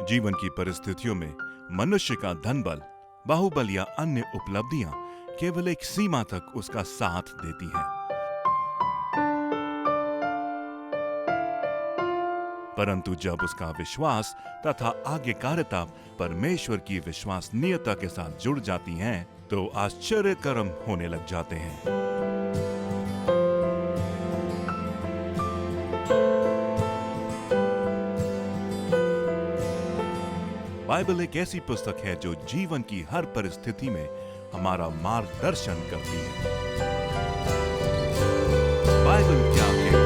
जीवन की परिस्थितियों में मनुष्य का धन बल, बाहुबल या अन्य उपलब्धियां केवल एक सीमा तक उसका साथ देती हैं। परंतु जब उसका विश्वास तथा आज्ञाकारिता परमेश्वर की विश्वसनीयता के साथ जुड़ जाती हैं, तो आश्चर्य कर्म होने लग जाते हैं। बाइबल एक ऐसी पुस्तक है जो जीवन की हर परिस्थिति में हमारा मार्गदर्शन करती है। बाइबल क्या कहती है?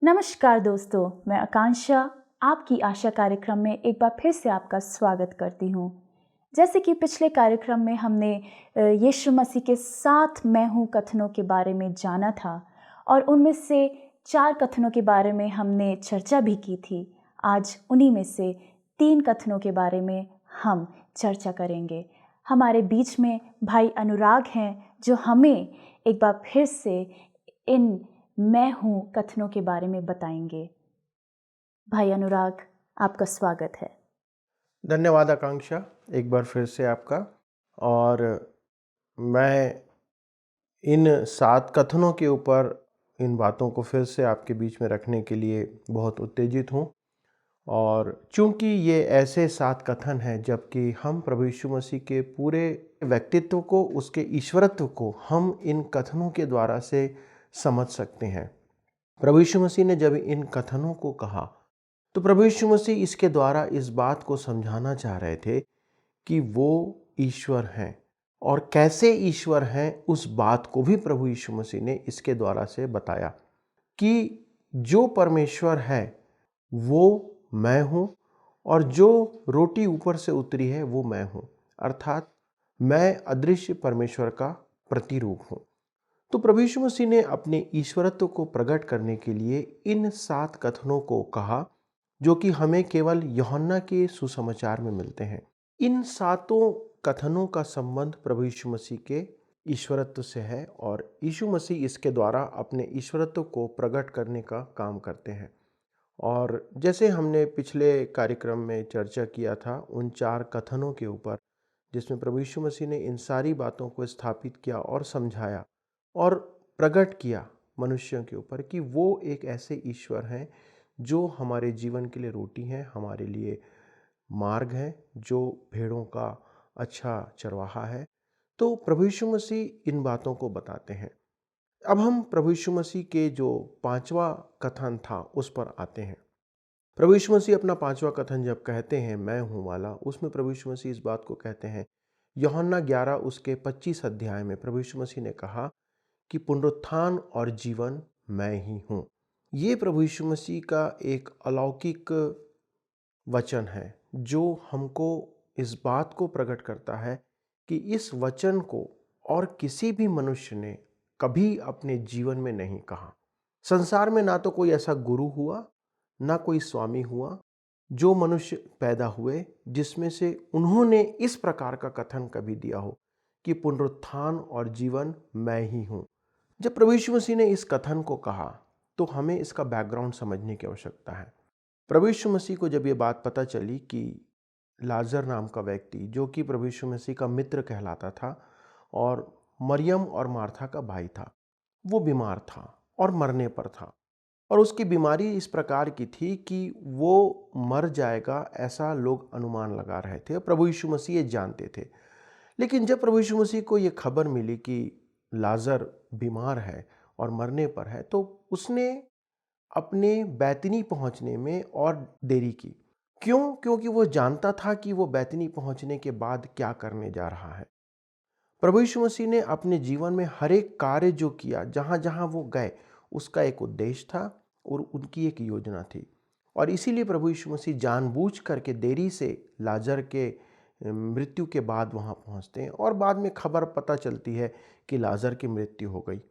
नमस्कार दोस्तों, मैं आकांक्षा आपकी आशा कार्यक्रम में एक बार फिर से आपका स्वागत करती हूँ। जैसे कि पिछले कार्यक्रम में हमने यीशु मसीह के 7 मैं हूँ कथनों के बारे में जाना था और उनमें से 4 कथनों के बारे में हमने चर्चा भी की थी। आज उन्हीं में से 3 कथनों के बारे में हम चर्चा करेंगे। हमारे बीच में भाई अनुराग हैं जो हमें एक बार फिर से इन मैं हूँ कथनों के बारे में बताएंगे। भाई अनुराग, आपका स्वागत है। धन्यवाद आकांक्षा, एक बार फिर से आपका। और मैं इन 7 कथनों के ऊपर इन बातों को फिर से आपके बीच में रखने के लिए बहुत उत्तेजित हूँ। और चूंकि ये ऐसे 7 कथन हैं जबकि हम प्रभु यीशु मसीह के पूरे व्यक्तित्व को, उसके ईश्वरत्व को हम इन कथनों के द्वारा से समझ सकते हैं। प्रभु यीशु मसीह ने जब इन कथनों को कहा तो प्रभु यीशु मसीह इसके द्वारा इस बात को समझाना चाह रहे थे कि वो ईश्वर हैं, और कैसे ईश्वर हैं उस बात को भी प्रभु यीशु मसीह ने इसके द्वारा से बताया कि जो परमेश्वर है वो मैं हूँ, और जो रोटी ऊपर से उतरी है वो मैं हूँ, अर्थात मैं अदृश्य परमेश्वर का प्रतिरूप हूँ। तो प्रभु यीशु मसीह ने अपने ईश्वरत्व को प्रकट करने के लिए इन 7 कथनों को कहा, जो कि हमें केवल यूहन्ना के सुसमाचार में मिलते हैं। इन 7 कथनों का संबंध प्रभु यीशु मसीह के ईश्वरत्व से है, और यीशु मसीह इसके द्वारा अपने ईश्वरत्व को प्रकट करने का काम करते हैं। और जैसे हमने पिछले कार्यक्रम में चर्चा किया था उन 4 कथनों के ऊपर, जिसमें प्रभु यीशु मसीह ने इन सारी बातों को स्थापित किया और समझाया और प्रकट किया मनुष्यों के ऊपर कि वो एक ऐसे ईश्वर हैं जो हमारे जीवन के लिए रोटी हैं, हमारे लिए मार्ग हैं, जो भेड़ों का अच्छा चरवाहा है। तो प्रभु यीशु मसीह इन बातों को बताते हैं। अब हम प्रभु यीशु मसीह के जो 5वां कथन था उस पर आते हैं। प्रभु यीशु मसीह अपना 5वां कथन जब कहते हैं मैं हूँ वाला, उसमें प्रभु यीशु मसीह इस बात को कहते हैं। यूहन्ना 11 उसके 25 अध्याय में प्रभु यीशु मसीह ने कहा कि पुनरुत्थान और जीवन मैं ही हूँ। ये प्रभु यीशु मसीह का एक अलौकिक वचन है जो हमको इस बात को प्रकट करता है कि इस वचन को और किसी भी मनुष्य ने कभी अपने जीवन में नहीं कहा। संसार में ना तो कोई ऐसा गुरु हुआ, ना कोई स्वामी हुआ, जो मनुष्य पैदा हुए जिसमें से उन्होंने इस प्रकार का कथन कभी दिया हो कि पुनरुत्थान और जीवन मैं ही हूँ। जब प्रभु यीशु मसीह ने इस कथन को कहा तो हमें इसका बैकग्राउंड समझने की आवश्यकता है। प्रभु यीशु मसीह को जब ये बात पता चली कि लाजर नाम का व्यक्ति, जो कि प्रभु यीशु मसीह का मित्र कहलाता था और मरियम और मार्था का भाई था, वो बीमार था और मरने पर था, और उसकी बीमारी इस प्रकार की थी कि वो मर जाएगा, ऐसा लोग अनुमान लगा रहे थे। प्रभु यीशु मसीह ये जानते थे। लेकिन जब प्रभु यीशु मसीह को ये खबर मिली कि लाजर बीमार है और मरने पर है, तो उसने अपने बैतनी पहुंचने में और देरी की। क्यों? क्योंकि वो जानता था कि वो बैतनी पहुंचने के बाद क्या करने जा रहा है। प्रभु यीशु मसीह ने अपने जीवन में हर एक कार्य जो किया, जहां जहां वो गए, उसका एक उद्देश्य था और उनकी एक योजना थी। और इसीलिए प्रभु यीशु मसीह जानबूझ करके देरी से लाजर के मृत्यु के बाद वहां पहुंचते हैं, और बाद में खबर पता चलती है कि लाजर की मृत्यु हो गई।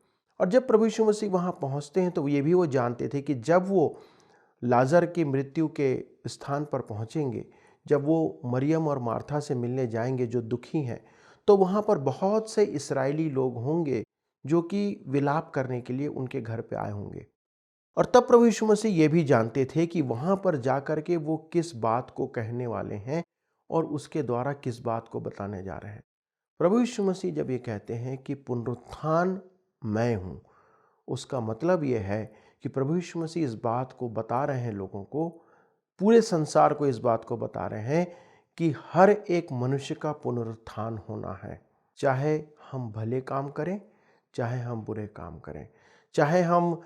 और जब प्रभु यीशु मसीह वहां पहुंचते हैं तो ये भी वो जानते थे कि जब वो लाजर की मृत्यु के स्थान पर पहुँचेंगे, जब वो मरियम और मार्था से मिलने जाएंगे जो दुखी हैं, तो वहाँ पर बहुत से इस्राएली लोग होंगे जो कि विलाप करने के लिए उनके घर पे आए होंगे। और तब प्रभु यीशु मसीह ये भी जानते थे कि वहाँ पर जाकर के वो किस बात को कहने वाले हैं और उसके द्वारा किस बात को बताने जा रहे हैं। प्रभु यीशु मसीह जब ये कहते हैं कि पुनरुत्थान मैं हूँ, उसका मतलब ये है कि प्रभु यीशु मसीह इस बात को बता रहे हैं लोगों को, पूरे संसार को इस बात को बता रहे हैं कि हर एक मनुष्य का पुनरुत्थान होना है। चाहे हम भले काम करें, चाहे हम बुरे काम करें, चाहे हम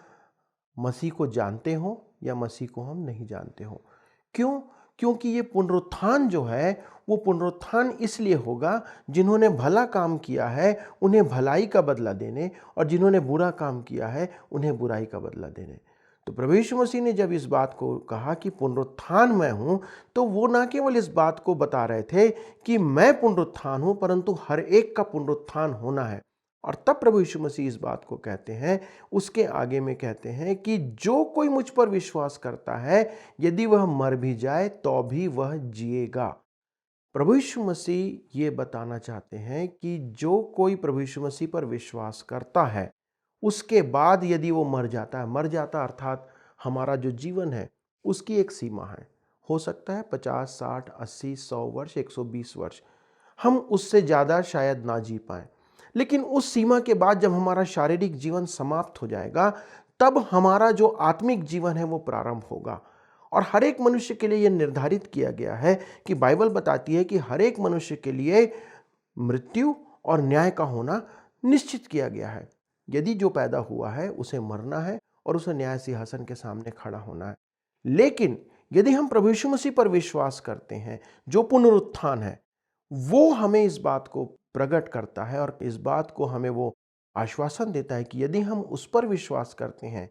मसीह को जानते हो या मसीह को हम नहीं जानते हो। क्यों? क्योंकि ये पुनरुत्थान जो है वो पुनरुत्थान इसलिए होगा, जिन्होंने भला काम किया है उन्हें भलाई का बदला देने, और जिन्होंने बुरा काम किया है उन्हें बुराई का बदला देने। तो प्रभु यीशु मसीह ने जब इस बात को कहा कि पुनरुत्थान मैं हूँ, तो वो ना केवल इस बात को बता रहे थे कि मैं पुनरुत्थान हूँ, परंतु हर एक का पुनरुत्थान होना है। और तब प्रभु यीशु मसीह इस बात को कहते हैं, उसके आगे में कहते हैं कि जो कोई मुझ पर विश्वास करता है, यदि वह मर भी जाए तो भी वह जिएगा। प्रभु यीशु मसीह ये बताना चाहते हैं कि जो कोई प्रभु यीशु मसीह पर विश्वास करता है, उसके बाद यदि वो मर जाता अर्थात हमारा जो जीवन है उसकी एक सीमा है। हो सकता है 50, 60, 80, 100 वर्ष, 120 वर्ष, हम उससे ज़्यादा शायद ना जी पाएं। लेकिन उस सीमा के बाद जब हमारा शारीरिक जीवन समाप्त हो जाएगा, तब हमारा जो आत्मिक जीवन है वो प्रारंभ होगा। और हर एक मनुष्य के लिए यह निर्धारित किया गया है कि बाइबल बताती है कि हर एक मनुष्य के लिए मृत्यु और न्याय का होना निश्चित किया गया है। यदि जो पैदा हुआ है उसे मरना है और उसे न्याय सिंहासन के सामने खड़ा होना है। लेकिन यदि हम प्रभु यीशु मसीह पर विश्वास करते हैं, जो पुनरुत्थान है, वो हमें इस बात को प्रकट करता है और इस बात को हमें वो आश्वासन देता है कि यदि हम उस पर विश्वास करते हैं,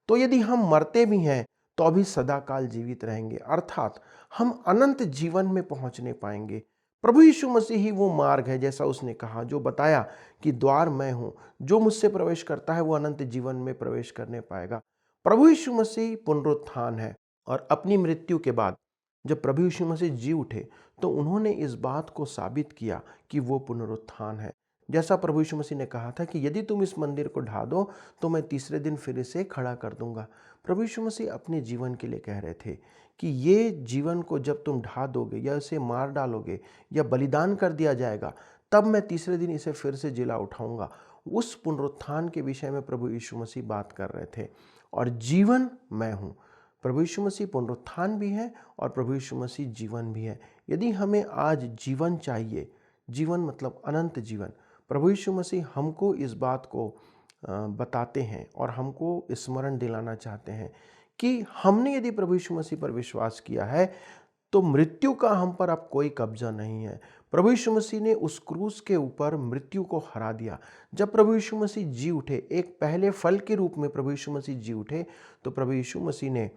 तो यदि हम मरते भी हैं तो अभी सदा काल जीवित रहेंगे, अर्थात हम अनंत जीवन में पहुंचने पाएंगे। प्रभु यीशु मसीह ही वो मार्ग है, जैसा उसने कहा, जो बताया कि द्वार मैं हूं, जो मुझसे प्रवेश करता है वो अनंत जीवन में प्रवेश करने पाएगा। प्रभु यीशु मसीह पुनरुत्थान है, और अपनी मृत्यु के बाद जब प्रभु यीशु मसीह जी उठे, तो उन्होंने इस बात को साबित किया कि वो पुनरुत्थान है। जैसा प्रभु यीशु मसीह ने कहा था कि यदि तुम इस मंदिर को ढा दो तो मैं तीसरे दिन फिर इसे खड़ा कर दूंगा। प्रभु यीशु मसीह अपने जीवन के लिए कह रहे थे कि ये जीवन को जब तुम ढा दोगे या इसे मार डालोगे या बलिदान कर दिया जाएगा, तब मैं तीसरे दिन इसे फिर से जिला उठाऊंगा। उस पुनरुत्थान के विषय में प्रभु यीशु मसीह बात कर रहे थे। और जीवन मैं हूँ। प्रभु यीशु मसीह पुनरुत्थान भी है और प्रभु यीशु मसीह जीवन भी है। यदि हमें आज जीवन चाहिए, जीवन मतलब अनंत जीवन, प्रभु यीशु मसीह हमको इस बात को बताते हैं और हमको स्मरण दिलाना चाहते हैं कि हमने यदि प्रभु यीशु मसीह पर विश्वास किया है, तो मृत्यु का हम पर अब कोई कब्जा नहीं है। प्रभु यीशु मसीह ने उस क्रूस के ऊपर मृत्यु को हरा दिया। जब प्रभु यीशु मसीह जी उठे, एक पहले फल के रूप में प्रभु यीशु मसीह जी उठे, तो प्रभु यीशु मसीह ने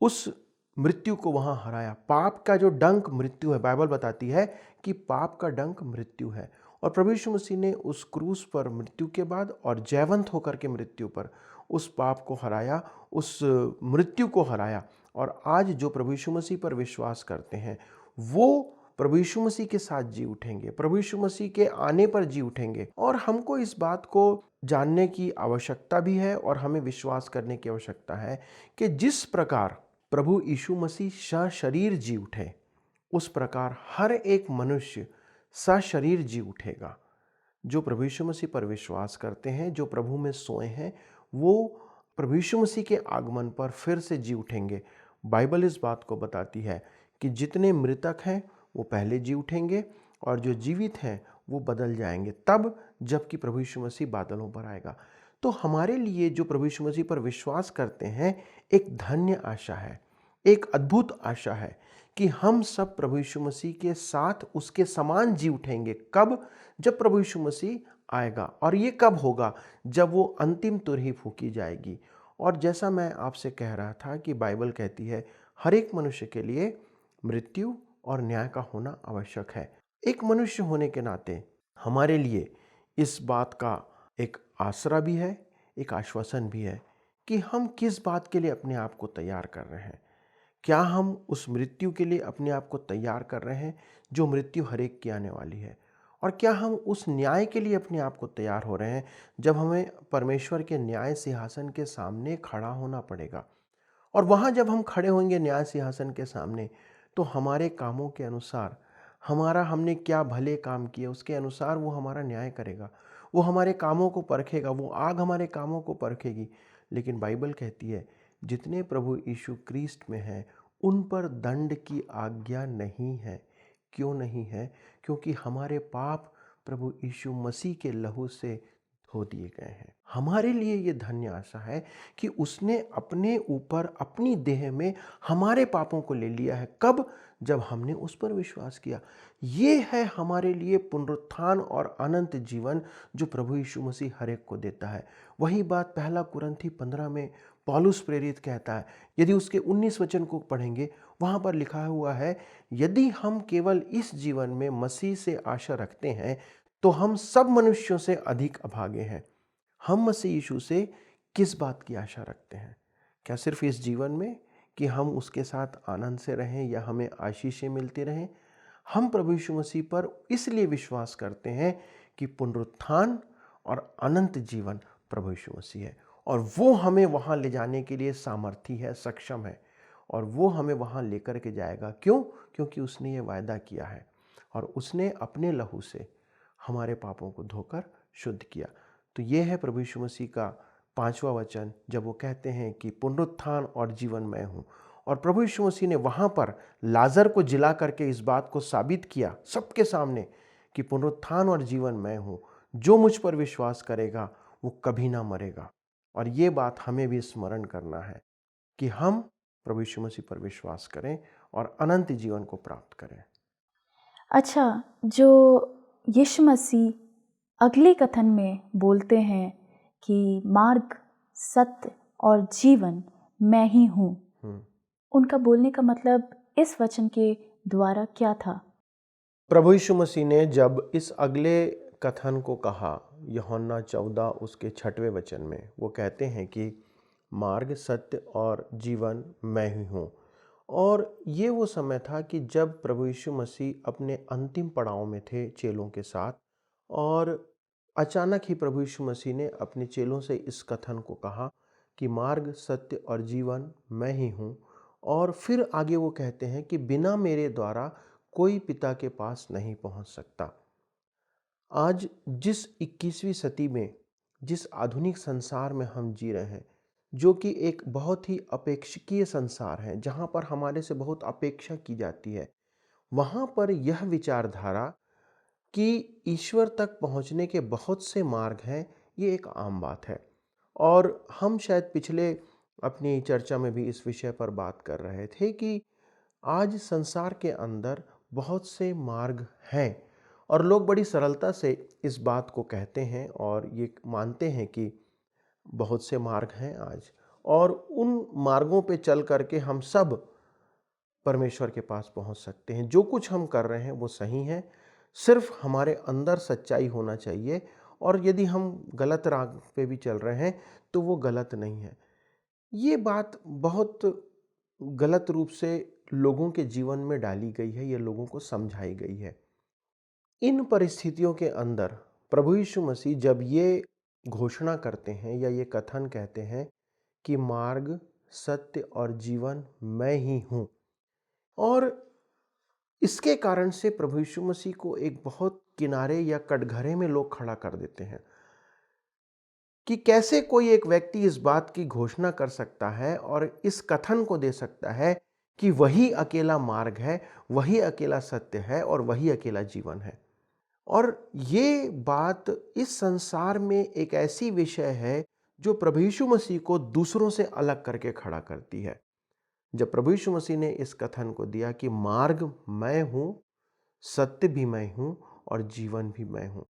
उस मृत्यु को वहां हराया। पाप का जो डंक मृत्यु है, बाइबल बताती है कि पाप का डंक मृत्यु है, और प्रभु यीशु मसीह ने उस क्रूस पर मृत्यु के बाद और जयवंत होकर के मृत्यु पर उस पाप को हराया, उस मृत्यु को हराया। और आज जो प्रभु यीशु मसीह पर विश्वास करते हैं, वो प्रभु यीशु मसीह के साथ जी उठेंगे, प्रभु यीशु मसीह के आने पर जी उठेंगे। और हमको इस बात को जानने की आवश्यकता भी है और हमें विश्वास करने की आवश्यकता है कि जिस प्रकार प्रभु यीशु मसीह सशरीर जी उठे, उस प्रकार हर एक मनुष्य सशरीर जी उठेगा। जो प्रभु यीशु मसीह पर विश्वास करते हैं, जो प्रभु में सोए हैं, वो प्रभु यीशु मसीह के आगमन पर फिर से जी उठेंगे। बाइबल इस बात को बताती है कि जितने मृतक हैं वो पहले जी उठेंगे और जो जीवित हैं वो बदल जाएंगे तब, जबकि प्रभु यीशु मसीह बादलों पर आएगा। तो हमारे लिए जो प्रभु यीशु मसीह पर विश्वास करते हैं, एक धन्य आशा है, एक अद्भुत आशा है कि हम सब प्रभु यीशु मसीह के साथ उसके समान जी उठेंगे। कब? जब प्रभु यीशु मसीह आएगा। और ये कब होगा? जब वो अंतिम तुरही फूंकी जाएगी। और जैसा मैं आपसे कह रहा था कि बाइबल कहती है हर एक मनुष्य के लिए मृत्यु और न्याय का होना आवश्यक है। एक मनुष्य होने के नाते हमारे लिए इस बात का एक आसरा भी है, एक आश्वासन भी है कि हम किस बात के लिए अपने आप को तैयार कर रहे हैं। क्या हम उस मृत्यु के लिए अपने आप को तैयार कर रहे हैं जो मृत्यु हर एक की आने वाली है? और क्या हम उस न्याय के लिए अपने आप को तैयार हो रहे हैं जब हमें परमेश्वर के न्याय सिंहासन के सामने खड़ा होना पड़ेगा? और वहाँ जब हम खड़े होंगे न्याय सिंहासन के सामने, तो हमारे कामों के अनुसार, हमारा हमने क्या भले काम किए उसके अनुसार वो हमारा न्याय करेगा। वो हमारे कामों को परखेगा, वो आग हमारे कामों को परखेगी। लेकिन बाइबल कहती है जितने प्रभु यीशु क्रिस्ट में हैं उन पर दंड की आज्ञा नहीं है। क्यों नहीं है? क्योंकि हमारे पाप प्रभु यीशु मसीह के लहू से धो दिए गए हैं। हमारे लिए ये धन्य आशा है कि उसने अपने ऊपर अपनी देह में हमारे पापों को ले लिया है। कब? जब हमने उस पर विश्वास किया। ये है हमारे लिए पुनरुत्थान और अनंत जीवन जो प्रभु यीशु मसीह हर एक को देता है। वही बात पहला कुरिन्थी 15 में पौलुस प्रेरित कहता है। यदि उसके 19 वचन को पढ़ेंगे, वहाँ पर लिखा हुआ है, यदि हम केवल इस जीवन में मसीह से आशा रखते हैं तो हम सब मनुष्यों से अधिक अभागे हैं। हम मसीह यीशु से किस बात की आशा रखते हैं? क्या सिर्फ इस जीवन में कि हम उसके साथ आनंद से रहें या हमें आशीषें मिलती रहें? हम प्रभु यीशु मसीह पर इसलिए विश्वास करते हैं कि पुनरुत्थान और अनंत जीवन प्रभु यीशु मसीह है और वो हमें वहाँ ले जाने के लिए सामर्थी है, सक्षम है और वो हमें वहाँ लेकर के जाएगा। क्यों? क्योंकि उसने ये वायदा किया है और उसने अपने लहू से हमारे पापों को धोकर शुद्ध किया। तो ये है प्रभु यीशु मसीह का 5वां वचन जब वो कहते हैं कि पुनरुत्थान और जीवन मैं हूँ। और प्रभु यीशु मसीह ने वहाँ पर लाजर को जिला करके इस बात को साबित किया सबके सामने कि पुनरुत्थान और जीवन मैं हूँ, जो मुझ पर विश्वास करेगा वो कभी ना मरेगा। और ये बात हमें भी स्मरण करना है कि हम प्रभु यीशु मसीह पर विश्वास करें और अनंत जीवन को प्राप्त करें। अच्छा, जो यीशु मसीह अगले कथन में बोलते हैं कि मार्ग, सत्य और जीवन मैं ही हूँ, उनका बोलने का मतलब इस वचन के द्वारा क्या था? प्रभु यीशु मसीह ने जब इस अगले कथन को कहा, यूहन्ना 14 उसके 6वें वचन में वो कहते हैं कि मार्ग, सत्य और जीवन मैं ही हूँ। और ये वो समय था कि जब प्रभु यीशु मसीह अपने अंतिम पड़ाव में थे चेलों के साथ और अचानक ही प्रभु यीशु मसीह ने अपने चेलों से इस कथन को कहा कि मार्ग, सत्य और जीवन मैं ही हूँ। और फिर आगे वो कहते हैं कि बिना मेरे द्वारा कोई पिता के पास नहीं पहुँच सकता। आज जिस 21वीं सदी में, जिस आधुनिक संसार में हम जी रहे हैं, जो कि एक बहुत ही अपेक्षकीय संसार है, जहाँ पर हमारे से बहुत अपेक्षा की जाती है, वहाँ पर यह विचारधारा कि ईश्वर तक पहुँचने के बहुत से मार्ग हैं, ये एक आम बात है। और हम शायद पिछले अपनी चर्चा में भी इस विषय पर बात कर रहे थे कि आज संसार के अंदर बहुत से मार्ग हैं और लोग बड़ी सरलता से इस बात को कहते हैं और ये मानते हैं कि बहुत से मार्ग हैं आज और उन मार्गों पे चल करके हम सब परमेश्वर के पास पहुंच सकते हैं। जो कुछ हम कर रहे हैं वो सही है, सिर्फ हमारे अंदर सच्चाई होना चाहिए और यदि हम गलत राह पे भी चल रहे हैं तो वो गलत नहीं है। ये बात बहुत गलत रूप से लोगों के जीवन में डाली गई है, ये लोगों को समझाई गई है। इन परिस्थितियों के अंदर प्रभु यीशु मसीह जब ये घोषणा करते हैं या ये कथन कहते हैं कि मार्ग, सत्य और जीवन मैं ही हूँ, और इसके कारण से प्रभु यीशु मसीह को एक बहुत किनारे या कटघरे में लोग खड़ा कर देते हैं कि कैसे कोई एक व्यक्ति इस बात की घोषणा कर सकता है और इस कथन को दे सकता है कि वही अकेला मार्ग है, वही अकेला सत्य है और वही अकेला जीवन है। और ये बात इस संसार में एक ऐसी विषय है जो प्रभु यीशु मसीह को दूसरों से अलग करके खड़ा करती है। जब प्रभु यीशु मसीह ने इस कथन को दिया कि मार्ग मैं हूँ, सत्य भी मैं हूँ और जीवन भी मैं हूँ,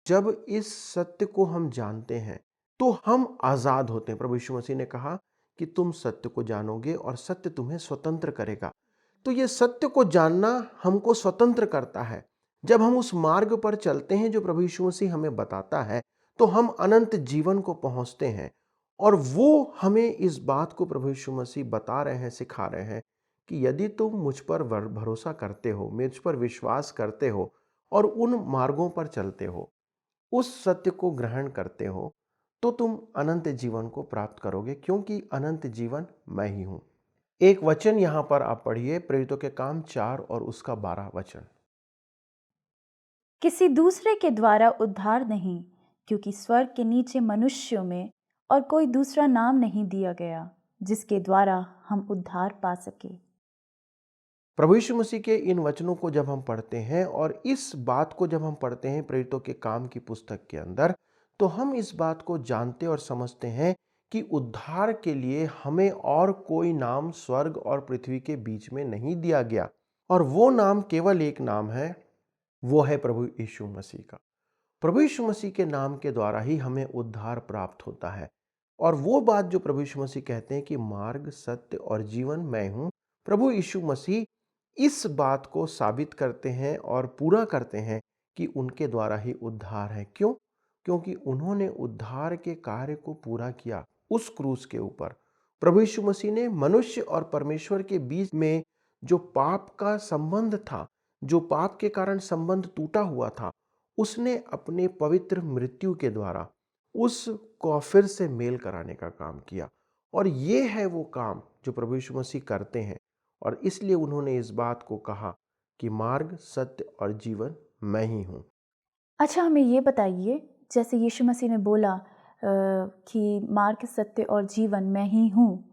जब इस सत्य को हम जानते हैं तो हम आज़ाद होते हैं। प्रभु यीशु मसीह ने कहा कि तुम सत्य को जानोगे और सत्य तुम्हें स्वतंत्र करेगा। तो ये सत्य को जानना हमको स्वतंत्र करता है। जब हम उस मार्ग पर चलते हैं जो प्रभु यीशु मसीह हमें बताता है तो हम अनंत जीवन को पहुंचते हैं और वो हमें इस बात को प्रभु यीशु मसीह बता रहे हैं, सिखा रहे हैं कि यदि तुम मुझ पर भरोसा करते हो, मुझ पर विश्वास करते हो और उन मार्गों पर चलते हो, उस सत्य को ग्रहण करते हो, तो तुम अनंत जीवन को प्राप्त करोगे, क्योंकि अनंत जीवन मैं ही हूं। एक वचन यहां पर आप पढ़िए, प्रेरितों के काम 4 और उसका 12 वचन। किसी दूसरे के द्वारा उद्धार नहीं, क्योंकि स्वर्ग के नीचे मनुष्यों में और कोई दूसरा नाम नहीं दिया गया जिसके द्वारा हम उद्धार पा सके। प्रभु यीशु मसीह के इन वचनों को जब हम पढ़ते हैं और इस बात को जब हम पढ़ते हैं प्रेरितों के काम की पुस्तक के अंदर, तो हम इस बात को जानते और समझते हैं कि उद्धार के लिए हमें और कोई नाम स्वर्ग और पृथ्वी के बीच में नहीं दिया गया, और वो नाम केवल एक नाम है, वो है प्रभु यीशु मसीह का। प्रभु यीशु मसीह के नाम के द्वारा ही हमें उद्धार प्राप्त होता है। और वो बात जो प्रभु यीशु मसीह कहते हैं कि मार्ग, सत्य और जीवन मैं हूं, प्रभु यीशु मसीह इस बात को साबित करते हैं और पूरा करते हैं कि उनके द्वारा ही उद्धार है। क्यों? क्योंकि उन्होंने उद्धार के कार्य को पूरा किया उस क्रूस के ऊपर। प्रभु यीशु मसीह ने मनुष्य और परमेश्वर के बीच में जो पाप का संबंध था, जो पाप के कारण संबंध टूटा हुआ था, उसने अपने पवित्र मृत्यु के द्वारा उसको फिर से मेल कराने का काम किया। और ये है वो काम जो प्रभु यीशु मसीह करते हैं, और इसलिए उन्होंने इस बात को कहा कि मार्ग, सत्य और जीवन मैं ही हूँ। अच्छा, हमें ये बताइए, जैसे यीशु मसीह ने बोला कि मार्ग, सत्य और जीवन मैं ही हूँ,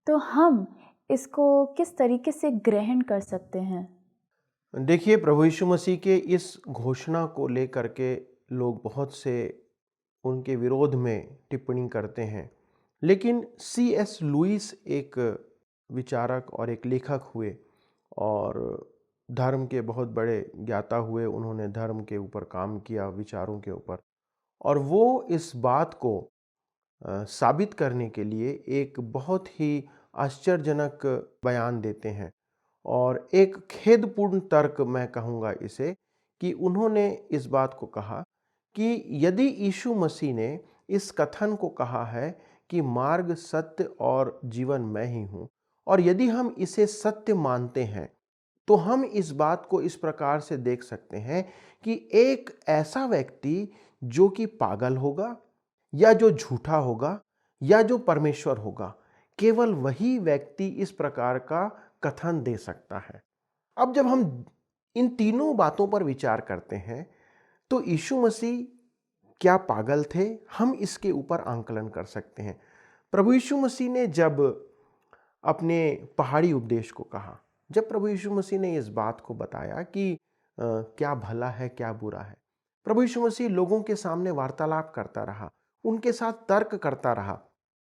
तो हम इसको किस तरीके से ग्रहण कर सकते हैं? देखिए, प्रभु यीशु मसीह के इस घोषणा को लेकर के लोग बहुत से उनके विरोध में टिप्पणी करते हैं, लेकिन C.S. लुईस एक विचारक और एक लेखक हुए और धर्म के बहुत बड़े ज्ञाता हुए। उन्होंने धर्म के ऊपर काम किया, विचारों के ऊपर, और वो इस बात को साबित करने के लिए एक बहुत ही आश्चर्यजनक बयान देते हैं, और एक खेदपूर्ण तर्क मैं कहूँगा इसे, कि उन्होंने इस बात को कहा कि यदि यीशु मसीह ने इस कथन को कहा है कि मार्ग, सत्य और जीवन मैं ही हूँ, और यदि हम इसे सत्य मानते हैं, तो हम इस बात को इस प्रकार से देख सकते हैं कि एक ऐसा व्यक्ति जो कि पागल होगा, या जो झूठा होगा, या जो परमेश्वर होगा, केवल वही व्यक्ति इस प्रकार का कथन दे सकता है। अब जब हम इन तीनों बातों पर विचार करते हैं, तो यीशु मसीह क्या पागल थे, हम इसके ऊपर आंकलन कर सकते हैं। प्रभु यीशु मसीह ने जब अपने पहाड़ी उपदेश को कहा, जब प्रभु यीशु मसीह ने इस बात को बताया कि क्या भला है, क्या बुरा है, प्रभु यीशु मसीह लोगों के सामने वार्तालाप करता रहा, उनके साथ तर्क करता रहा।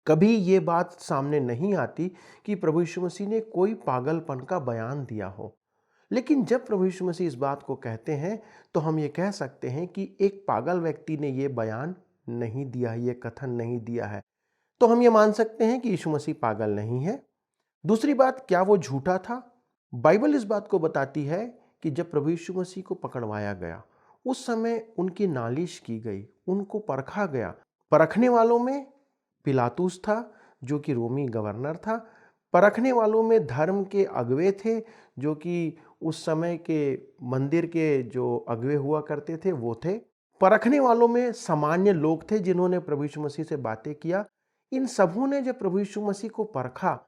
कभी ये बात सामने नहीं आती कि प्रभु यीशु मसीह ने कोई पागलपन का बयान दिया हो। लेकिन जब प्रभु यीशु मसीह इस बात को कहते हैं, तो हम ये कह सकते हैं कि एक पागल व्यक्ति ने ये बयान नहीं दिया, ये कथन नहीं दिया है। तो हम ये मान सकते हैं कि यीशु मसीह पागल नहीं है। दूसरी बात, क्या वो झूठा था? बाइबल इस बात को बताती है कि जब प्रभु यीशु मसीह को पकड़वाया गया, उस समय उनकी नालिश की गई, उनको परखा गया। परखने वालों में पिलातुस था, जो कि रोमी गवर्नर था। परखने वालों में धर्म के अगुवे थे, जो कि उस समय के मंदिर के जो अगुवे हुआ करते थे, वो थे। परखने वालों में सामान्य लोग थे, जिन्होंने प्रभु यीशु मसीह से बातें किया। इन सबों ने जब प्रभु यीशु मसीह को परखा,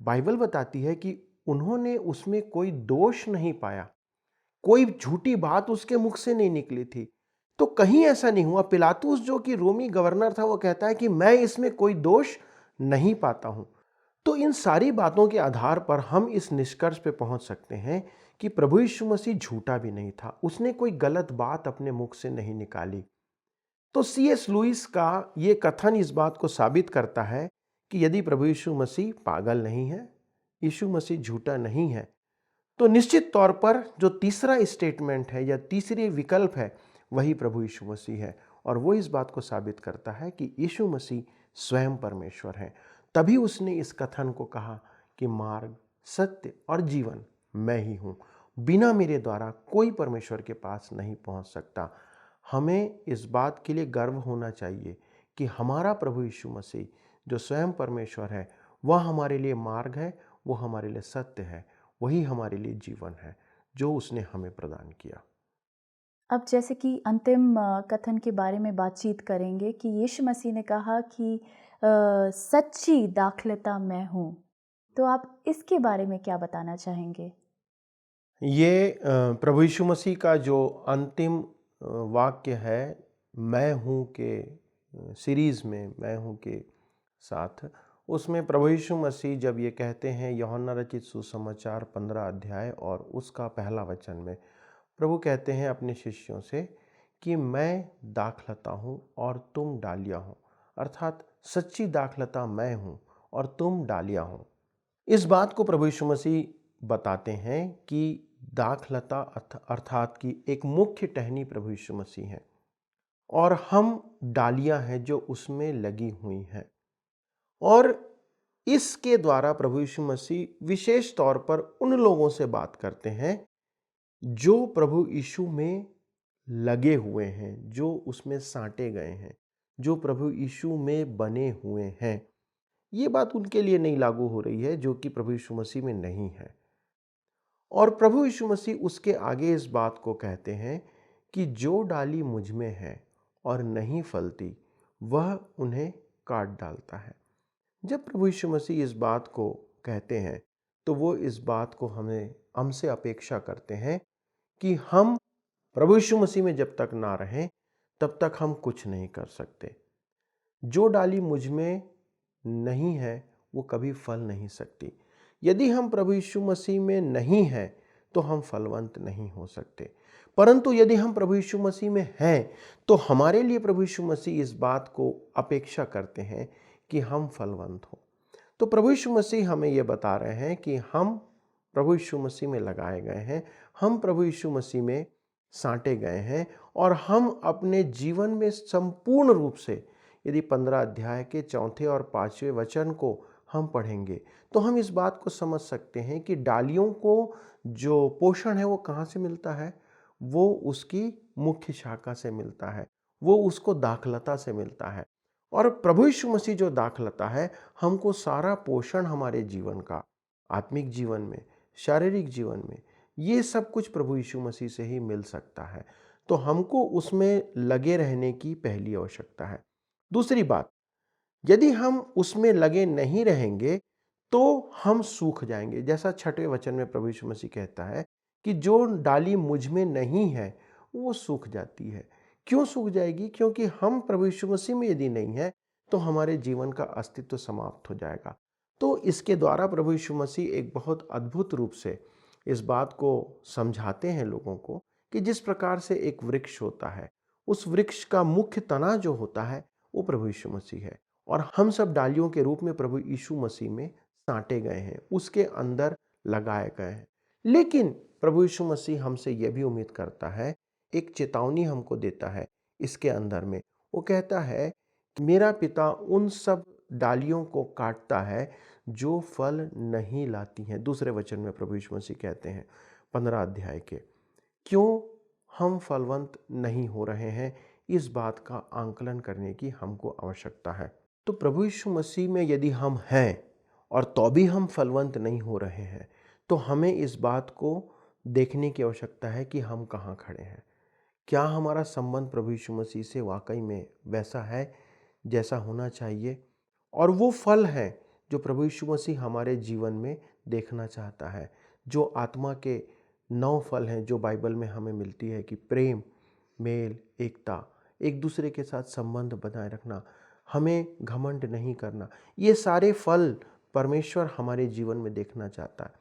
बाइबल बताती है कि उन्होंने उसमें कोई दोष नहीं पाया, कोई झूठी बात उसके मुख से नहीं निकली थी। तो कहीं ऐसा नहीं हुआ। पिलातुस, जो कि रोमी गवर्नर था, वो कहता है कि मैं इसमें कोई दोष नहीं पाता हूं। तो इन सारी बातों के आधार पर हम इस निष्कर्ष पे पहुंच सकते हैं कि प्रभु यीशु मसीह झूठा भी नहीं था, उसने कोई गलत बात अपने मुख से नहीं निकाली। तो C.S. लुईस का ये कथन इस बात को साबित करता है कि यदि प्रभु यीशु मसीह पागल नहीं है, यीशु मसीह झूठा नहीं है, तो निश्चित तौर पर जो तीसरा स्टेटमेंट है या तीसरी विकल्प है, वही प्रभु यीशु मसीह है। और वो इस बात को साबित करता है कि यीशु मसीह स्वयं परमेश्वर है। तभी उसने इस कथन को कहा कि मार्ग, सत्य और जीवन मैं ही हूँ, बिना मेरे द्वारा कोई परमेश्वर के पास नहीं पहुँच सकता। हमें इस बात के लिए गर्व होना चाहिए कि हमारा प्रभु यीशु मसीह, जो स्वयं परमेश्वर है, वह हमारे लिए मार्ग है, वो हमारे लिए सत्य है, वही हमारे लिए जीवन है जो उसने हमें प्रदान किया। अब जैसे कि अंतिम कथन के बारे में बातचीत करेंगे कि यीशु मसीह ने कहा कि सच्ची दाखलता मैं हूँ। तो आप इसके बारे में क्या बताना चाहेंगे? ये प्रभु यीशु मसीह का जो अंतिम वाक्य है, मैं हूँ के सीरीज़ में मैं हूँ के साथ, उसमें प्रभु यीशु मसीह जब ये कहते हैं यूहन्ना रचित सुसमाचार 15 अध्याय और उसका पहला वचन में, प्रभु कहते हैं अपने शिष्यों से कि मैं दाखलता हूँ और तुम डालियाँ हो, अर्थात सच्ची दाखलता मैं हूँ और तुम डालियाँ हो। इस बात को प्रभु यीशु मसीह बताते हैं कि दाखलता अर्थात की एक मुख्य टहनी प्रभु यीशु मसीह है और हम डालियां हैं जो उसमें लगी हुई हैं। और इसके द्वारा प्रभु यीशु मसीह विशेष तौर पर उन लोगों से बात करते हैं जो प्रभु यीशु में लगे हुए हैं, जो उसमें साटे गए हैं, जो प्रभु यीशु में बने हुए हैं। ये बात उनके लिए नहीं लागू हो रही है जो कि प्रभु यीशु मसीह में नहीं है। और प्रभु यीशु मसीह उसके आगे इस बात को कहते हैं कि जो डाली मुझ में है और नहीं फलती, वह उन्हें काट डालता है। जब प्रभु यीशु मसीह इस बात को कहते हैं तो वो इस बात को हमसे अपेक्षा करते हैं कि हम प्रभु यीशु मसीह में जब तक ना रहें तब तक हम कुछ नहीं कर सकते। जो डाली मुझ में नहीं है वो कभी फल नहीं सकती। यदि हम प्रभु यीशु मसीह में नहीं हैं तो हम फलवंत नहीं हो सकते, परंतु यदि हम प्रभु यीशु मसीह में हैं तो हमारे लिए प्रभु यीशु मसीह इस बात को अपेक्षा करते हैं कि हम फलवंत हो। तो प्रभु यीशु मसीह हमें ये बता रहे हैं कि हम प्रभु यीशु मसीह में लगाए गए हैं, हम प्रभु यीशु मसीह में साटे गए हैं और हम अपने जीवन में संपूर्ण रूप से, यदि 15 अध्याय के 4 और 5वें वचन को हम पढ़ेंगे तो हम इस बात को समझ सकते हैं कि डालियों को जो पोषण है वो कहाँ से मिलता है, वो उसकी मुख्य शाखा से मिलता है, वो उसको दाखलता से मिलता है। और प्रभु यीशु मसीह जो दाखलता है, हमको सारा पोषण हमारे जीवन का, आत्मिक जीवन में, शारीरिक जीवन में, ये सब कुछ प्रभु यीशु मसीह से ही मिल सकता है। तो हमको उसमें लगे रहने की पहली आवश्यकता है। दूसरी बात, यदि हम उसमें लगे नहीं रहेंगे तो हम सूख जाएंगे। जैसा 6वें वचन में प्रभु यीशु मसीह कहता है कि जो डाली मुझ में नहीं है वो सूख जाती है। क्यों सूख जाएगी? क्योंकि हम प्रभु यीशु मसीह में यदि नहीं है तो हमारे जीवन का अस्तित्व समाप्त हो जाएगा। तो इसके द्वारा प्रभु यीशु मसीह एक बहुत अद्भुत रूप से इस बात को समझाते हैं लोगों को कि जिस प्रकार से एक वृक्ष होता है, उस वृक्ष का मुख्य तना जो होता है वो प्रभु यीशु मसीह है और हम सब डालियों के रूप में प्रभु यीशु मसीह में साटे गए हैं, उसके अंदर लगाए गए हैं। लेकिन प्रभु यीशु मसीह हमसे यह भी उम्मीद करता है, एक चेतावनी हमको देता है इसके अंदर में। वो कहता है कि मेरा पिता उन सब डालियों को काटता है जो फल नहीं लाती हैं। दूसरे वचन में प्रभु यीशु मसीह कहते हैं 15 अध्याय के। क्यों हम फलवंत नहीं हो रहे हैं, इस बात का आंकलन करने की हमको आवश्यकता है। तो प्रभु यीशु मसीह में यदि हम हैं और तो भी हम फलवंत नहीं हो रहे हैं तो हमें इस बात को देखने की आवश्यकता है कि हम कहाँ खड़े हैं। क्या हमारा संबंध प्रभु यीशु मसीह से वाकई में वैसा है जैसा होना चाहिए? और वो फल है जो प्रभु यीशु मसीह हमारे जीवन में देखना चाहता है, जो आत्मा के 9 फल हैं जो बाइबल में हमें मिलती है कि प्रेम, मेल, एकता, एक दूसरे के साथ संबंध बनाए रखना, हमें घमंड नहीं करना। ये सारे फल परमेश्वर हमारे जीवन में देखना चाहता है।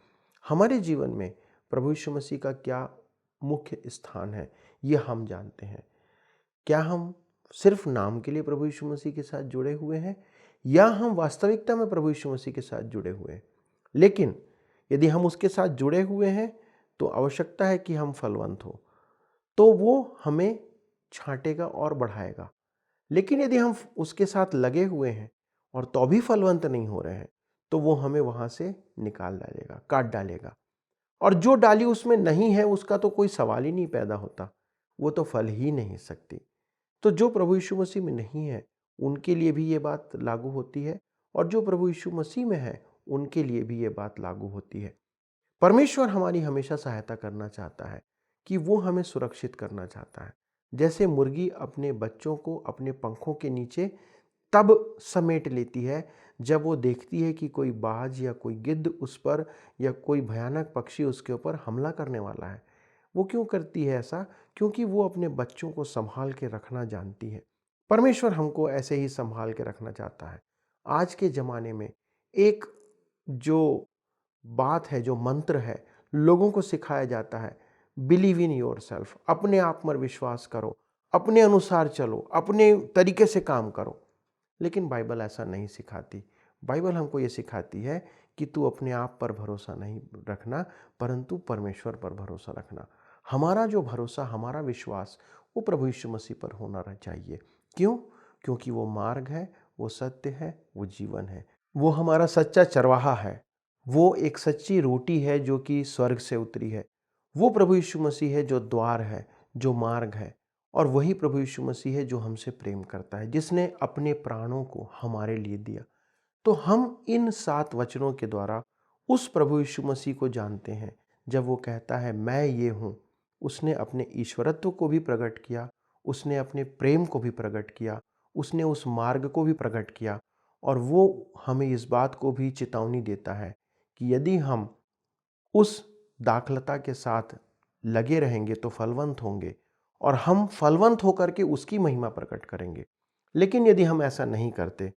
हमारे जीवन में प्रभु यीशु मसीह का क्या मुख्य स्थान है ये हम जानते हैं। क्या हम सिर्फ नाम के लिए प्रभु यीशु मसीह के साथ जुड़े हुए हैं या हम वास्तविकता में प्रभु यीशु मसीह के साथ जुड़े हुए हैं? लेकिन यदि हम उसके साथ जुड़े हुए हैं तो आवश्यकता है कि हम फलवंत हो, तो वो हमें छांटेगा और बढ़ाएगा। लेकिन यदि हम उसके साथ लगे हुए हैं और तो भी फलवंत नहीं हो रहे हैं तो वो हमें वहाँ से निकाल डालेगा, काट डालेगा। और जो डाली उसमें नहीं है उसका तो कोई सवाल ही नहीं पैदा होता, वो तो फल ही नहीं सकती। तो जो प्रभु यीशु मसीह में नहीं है उनके लिए भी ये बात लागू होती है और जो प्रभु यीशु मसीह में है उनके लिए भी ये बात लागू होती है। परमेश्वर हमारी हमेशा सहायता करना चाहता है कि वो हमें सुरक्षित करना चाहता है। जैसे मुर्गी अपने बच्चों को अपने पंखों के नीचे तब समेट लेती है जब वो देखती है कि कोई बाज या कोई गिद्ध उस पर या कोई भयानक पक्षी उसके ऊपर हमला करने वाला है। वो क्यों करती है ऐसा? क्योंकि वो अपने बच्चों को संभाल के रखना जानती है। परमेश्वर हमको ऐसे ही संभाल के रखना चाहता है। आज के ज़माने में एक जो बात है, जो मंत्र है, लोगों को सिखाया जाता है, बिलीव इन योरसेल्फ, अपने आप पर विश्वास करो, अपने अनुसार चलो, अपने तरीके से काम करो। लेकिन बाइबल ऐसा नहीं सिखाती। बाइबल हमको ये सिखाती है कि तू अपने आप पर भरोसा नहीं रखना, परंतु परमेश्वर पर भरोसा रखना। हमारा जो भरोसा, हमारा विश्वास वो प्रभु यीशु मसीह पर होना चाहिए। क्यों? क्योंकि वो मार्ग है, वो सत्य है, वो जीवन है। वो हमारा सच्चा चरवाहा है। वो एक सच्ची रोटी है जो कि स्वर्ग से उतरी है। वो प्रभु यीशु मसीह है जो द्वार है, जो मार्ग है। और वही प्रभु यीशु मसीह है जो हमसे प्रेम करता है, जिसने अपने प्राणों को हमारे लिए दिया। तो हम इन 7 वचनों के द्वारा उस प्रभु यीशु मसीह को जानते हैं। जब वो कहता है मैं ये हूँ, उसने अपने ईश्वरत्व को भी प्रकट किया, उसने अपने प्रेम को भी प्रकट किया, उसने उस मार्ग को भी प्रकट किया। और वो हमें इस बात को भी चेतावनी देता है कि यदि हम उस दाखलता के साथ लगे रहेंगे तो फलवंत होंगे, और हम फलवंत होकर के उसकी महिमा प्रकट करेंगे। लेकिन यदि हम ऐसा नहीं करते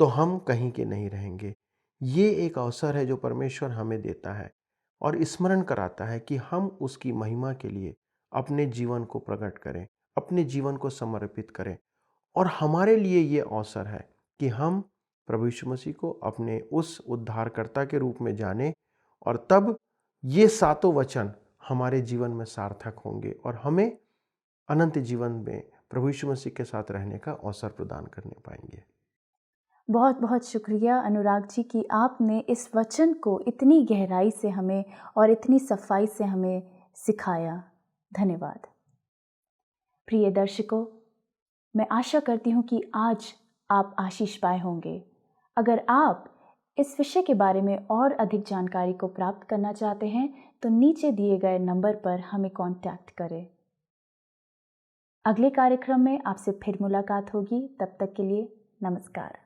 तो हम कहीं के नहीं रहेंगे। ये एक अवसर है जो परमेश्वर हमें देता है और स्मरण कराता है कि हम उसकी महिमा के लिए अपने जीवन को प्रकट करें, अपने जीवन को समर्पित करें। और हमारे लिए ये अवसर है कि हम प्रभु यीशु मसीह को अपने उस उद्धारकर्ता के रूप में जानें, और तब ये 7 वचन हमारे जीवन में सार्थक होंगे और हमें अनंत जीवन में प्रभु यीशु मसीह के साथ रहने का अवसर प्रदान करने पाएंगे। बहुत बहुत शुक्रिया अनुराग जी कि आपने इस वचन को इतनी गहराई से हमें और इतनी सफाई से हमें सिखाया। धन्यवाद। प्रिय दर्शकों, मैं आशा करती हूँ कि आज आप आशीष पाए होंगे। अगर आप इस विषय के बारे में और अधिक जानकारी को प्राप्त करना चाहते हैं तो नीचे दिए गए नंबर पर हमें कांटेक्ट करें। अगले कार्यक्रम में आपसे फिर मुलाकात होगी। तब तक के लिए नमस्कार।